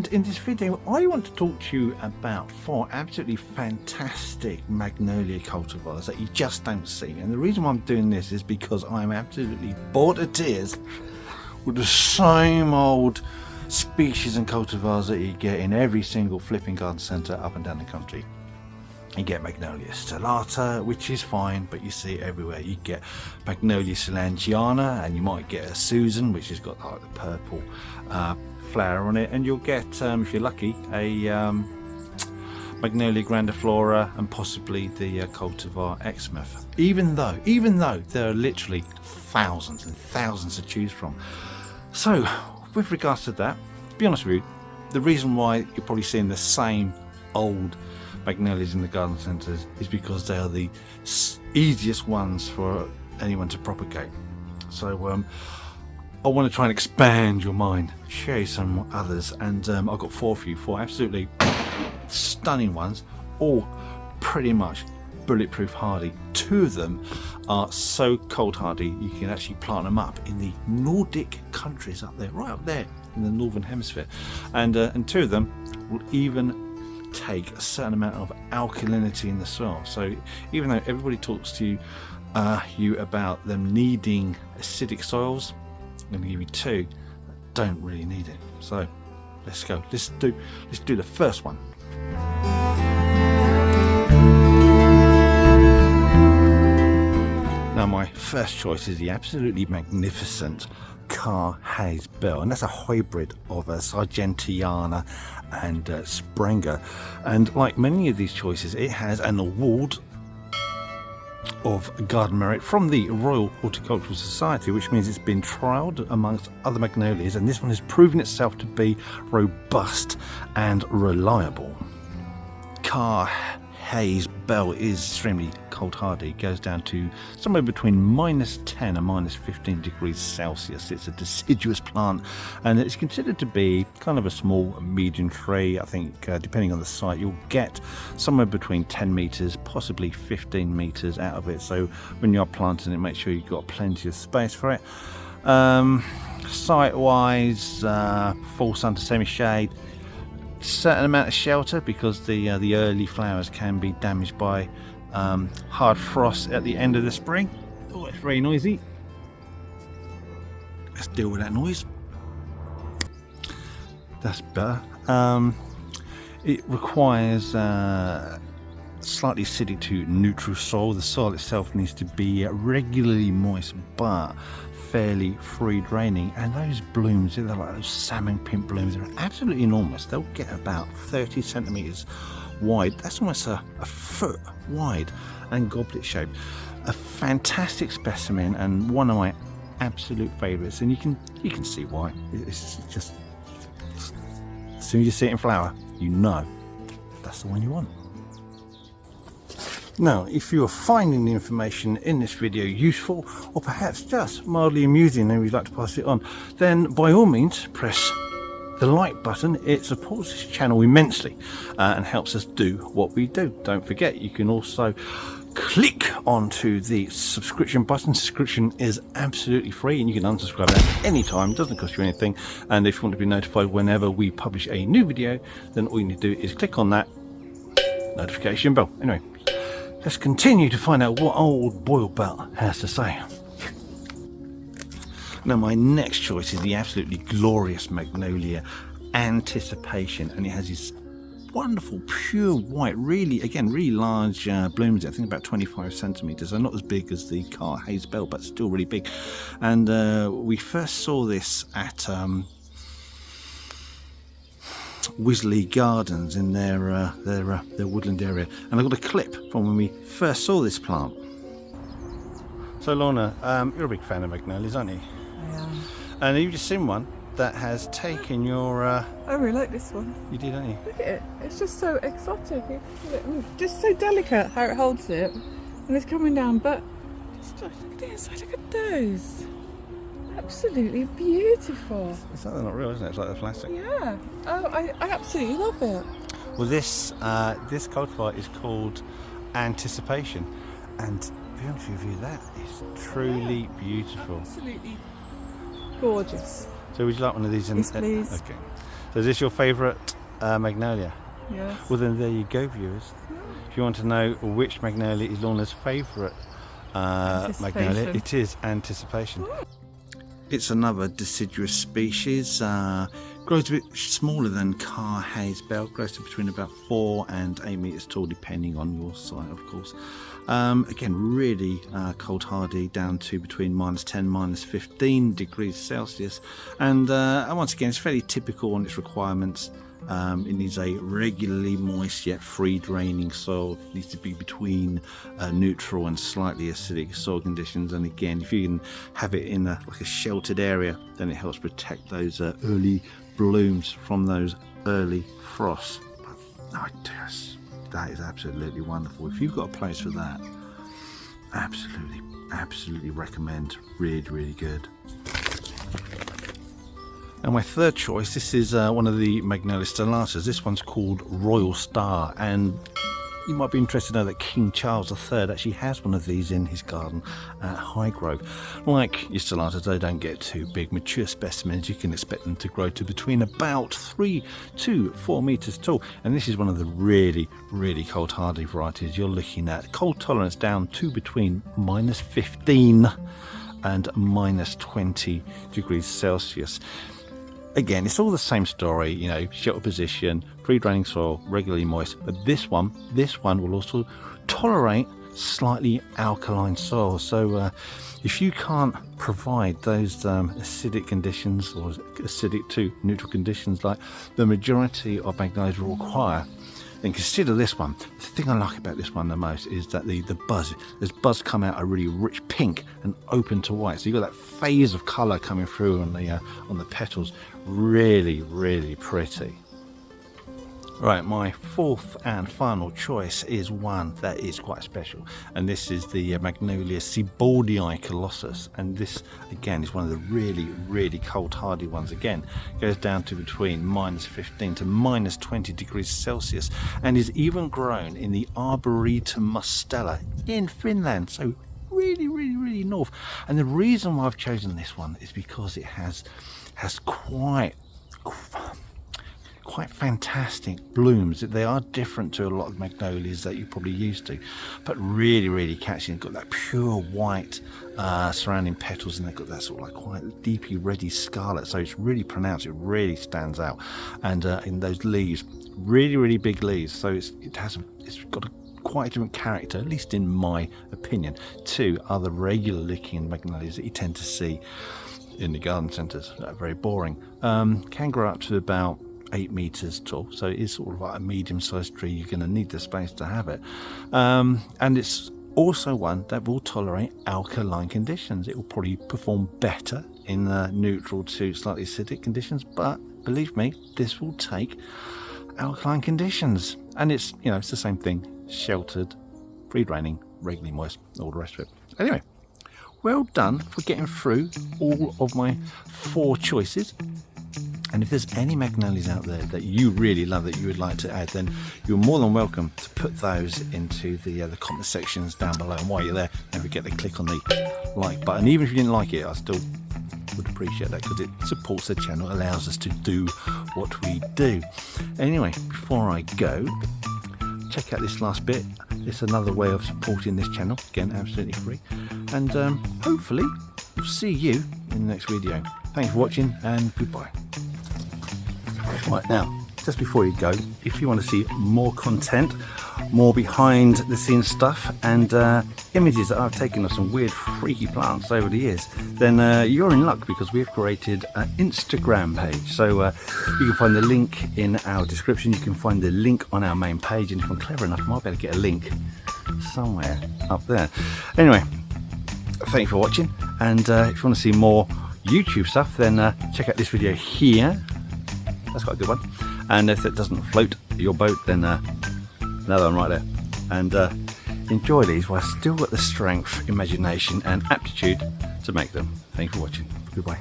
And in this video I want to talk to you about 4 absolutely fantastic Magnolia cultivars that you just don't see. And the reason why I'm doing this is because I'm absolutely bored to tears with the same old species and cultivars that you get in every single flipping garden centre up and down the country. You get Magnolia stellata, which is fine, but you see it everywhere. You get Magnolia solangiana, and you might get a Susan, which has got like the purple flower on it, and you'll get, if you're lucky, a Magnolia grandiflora and possibly the cultivar Exmouth. Even though there are literally thousands and thousands to choose from. So, with regards to that, to be honest with you, the reason why you're probably seeing the same old Magnolias in the garden centres is because they are the easiest ones for anyone to propagate. So I want to try and expand your mind, share you some others, and I've got 4 for you, 4 absolutely stunning ones, all pretty much bulletproof hardy. 2 of them are so cold hardy you can actually plant them up in the Nordic countries up there, right up there in the northern hemisphere, and 2 of them will even take a certain amount of alkalinity in the soil. So even though everybody talks to you about them needing acidic soils, I'm going to give you 2 that don't really need it. So let's go. Let's do the first one. Now my first choice is the absolutely magnificent Caerhays bell, and that's a hybrid of a Sargentiana and Sprenger, and like many of these choices it has an award of garden merit from the Royal Horticultural Society, which means it's been trialled amongst other magnolias, and this one has proven itself to be robust and reliable. Caerhays bell is extremely cold hardy. It goes down to somewhere between -10 and -15 degrees Celsius. It's a deciduous plant, and it's considered to be kind of a small medium tree. I think depending on the site you'll get somewhere between 10 meters, possibly 15 meters out of it. So when you're planting it, make sure you've got plenty of space for it. Site wise, full sun to semi shade, certain amount of shelter because the early flowers can be damaged by hard frost at the end of the spring. Oh, it's very noisy. Let's deal with that noise. That's better. It requires slightly acidic to neutral soil. The soil itself needs to be regularly moist but fairly free draining, and those blooms, they're like those salmon pink blooms, they're absolutely enormous. They'll get about 30 centimeters wide. That's almost a foot wide and goblet shaped. A fantastic specimen and one of my absolute favorites, and you can see why. It's just, as soon as you see it in flower, you know that's the one you want. Now, if you are finding the information in this video useful, or perhaps just mildly amusing and you'd like to pass it on, then by all means press the like button. It supports this channel immensely and helps us do what we do. Don't forget, you can also click onto the subscription button. Subscription is absolutely free and you can unsubscribe at any time. It doesn't cost you anything, and if you want to be notified whenever we publish a new video, then all you need to do is click on that notification bell. Anyway, let's continue to find out what old Boyle Belt has to say. Now my next choice is the absolutely glorious Magnolia Anticipation, and it has this wonderful pure white, really large blooms. I think about 25 centimeters. They're not as big as the Caerhays bell, but still really big. And we first saw this at Wisley Gardens in their woodland area, and I got a clip from when we first saw this plant. So Lorna, you're a big fan of magnolias, aren't you? I am. And you've just seen one that has taken your I really like this one. You did, don't you? Look at it. It's just so exotic. Just so delicate how it holds it, and it's coming down. But just look at this. Look at those. Absolutely beautiful. It's like they're not real, isn't it? It's like they're plastic. Yeah. Oh, I absolutely love it. Well, this cultivar is called Anticipation, and to be honest with you, that is truly beautiful. Absolutely gorgeous. So would you like one of these? Yes, please. Okay. So is this your favourite Magnolia? Yes. Well then there you go, viewers. If you want to know which Magnolia is Lorna's favourite Magnolia, it is Anticipation. It's another deciduous species, grows a bit smaller than Caerhays bell, grows to between about 4 and 8 metres tall depending on your site of course. Again, really cold hardy, down to between -10 -15 degrees Celsius, and once again it's fairly typical on its requirements. It needs a regularly moist yet free draining soil. It needs to be between neutral and slightly acidic soil conditions, and again if you can have it in like a sheltered area, then it helps protect those early blooms from those early frosts. But that is absolutely wonderful. If you've got a place for that, absolutely recommend. Really good. And my third choice, this is one of the Magnolia stellatas. This one's called Royal Star, and you might be interested to know that King Charles III actually has one of these in his garden at Highgrove. Like your stellatas, they don't get too big. Mature specimens, you can expect them to grow to between about 3 to 4 metres tall, and this is one of the really cold hardy varieties. You're looking at cold tolerance down to between -15 and -20 degrees Celsius. Again, it's all the same story, you know, shelter position, free draining soil, regularly moist, but this one will also tolerate slightly alkaline soil. So if you can't provide those acidic conditions, or acidic to neutral conditions like the majority of magnolias will require, then consider this one. The thing I like about this one the most is that the buds come out a really rich pink and open to white. So you've got that phase of colour coming through on the petals. Really pretty. Right, my fourth and final choice is one that is quite special, and this is the Magnolia Colossus, and this again is one of the really cold hardy ones. Again, goes down to between -15 to -20 degrees Celsius, and is even grown in the Arboretum Mustela in Finland, so really north. And the reason why I've chosen this one is because it has quite fantastic blooms. They are different to a lot of magnolias that you're probably used to, but really catchy. They've got that pure white surrounding petals, and they've got that sort of like quite deeply reddy scarlet, so it's really pronounced. It really stands out. And in those leaves, really big leaves, so it's got a quite a different character, at least in my opinion, to other regular looking magnolias that you tend to see in the garden centres that are very boring. Can grow up to about 8 metres tall, so it is sort of like a medium-sized tree. You're going to need the space to have it, and it's also one that will tolerate alkaline conditions. It will probably perform better in neutral to slightly acidic conditions, but believe me, this will take alkaline conditions. And it's, you know, it's the same thing: sheltered, free draining, regularly moist, all the rest of it. Anyway, well done for getting through all of my 4 choices. And if there's any magnolias out there that you really love that you would like to add, then you're more than welcome to put those into the comment sections down below. And while you're there, don't forget to click on the like button. Even if you didn't like it, I still would appreciate that, because it supports the channel, allows us to do what we do. Anyway, before I go, check out this last bit. It's another way of supporting this channel, again absolutely free, and hopefully we'll see you in the next video. Thanks for watching, and goodbye. Right, now, just before you go, if you want to see more content, more behind the scenes stuff, and images that I've taken of some weird freaky plants over the years, then you're in luck, because we've created an Instagram page. So you can find the link in our description. You can find the link on our main page, and if I'm clever enough, I might be able to get a link somewhere up there. Anyway, thanks for watching, and if you want to see more YouTube stuff, then check out this video here. That's quite a good one. And if it doesn't float your boat, then another one right there. And enjoy these while I still got the strength, imagination and aptitude to make them. Thanks for watching. Goodbye.